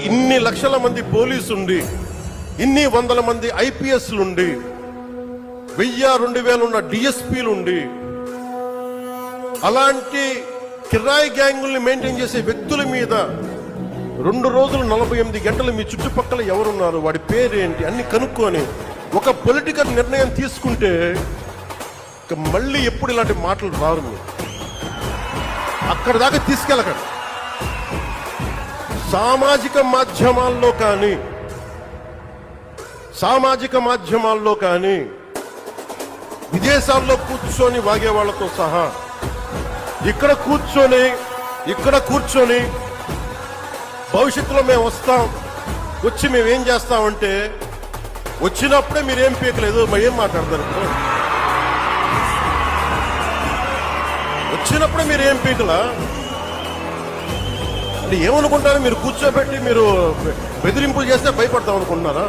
ఇన్ని లక్షల మంది పోలీసుండి, ఇన్ని వందల మంది ఐపీఎస్లుండి, 1000-2000 ఉన్న డిఎస్పీలుండి, అలాంటి కిరాయి గ్యాంగుల్ని మెయింటైన్ చేసే వ్యక్తుల మీద 2 రోజులు 48 గంటలు మీ చుట్టుపక్కల ఎవరున్నారు, వాడి పేరేంటి అన్ని కనుక్కొని ఒక పొలిటికల్ నిర్ణయం తీసుకుంటే మళ్ళీ ఎప్పుడు ఇలాంటి మాటలు రారు. మీరు అక్కడ దాకా తీసుకెళ్ళకండి. సామాజిక మాధ్యమాల్లో కానీ విదేశాల్లో కూర్చొని వాగే వాళ్ళతో సహా ఇక్కడ కూర్చొని భవిష్యత్తులో మేము వస్తాం, వచ్చి మేమేం చేస్తామంటే వచ్చినప్పుడే మీరేం పీకలేదు, ఏం మాట్లాడతారు? వచ్చినప్పుడే మీరేం పీకలా అంటే ఏమనుకుంటారు? మీరు కూర్చోబెట్టి మీరు బెదిరింపులు చేస్తే భయపడతాం అనుకుంటున్నారా?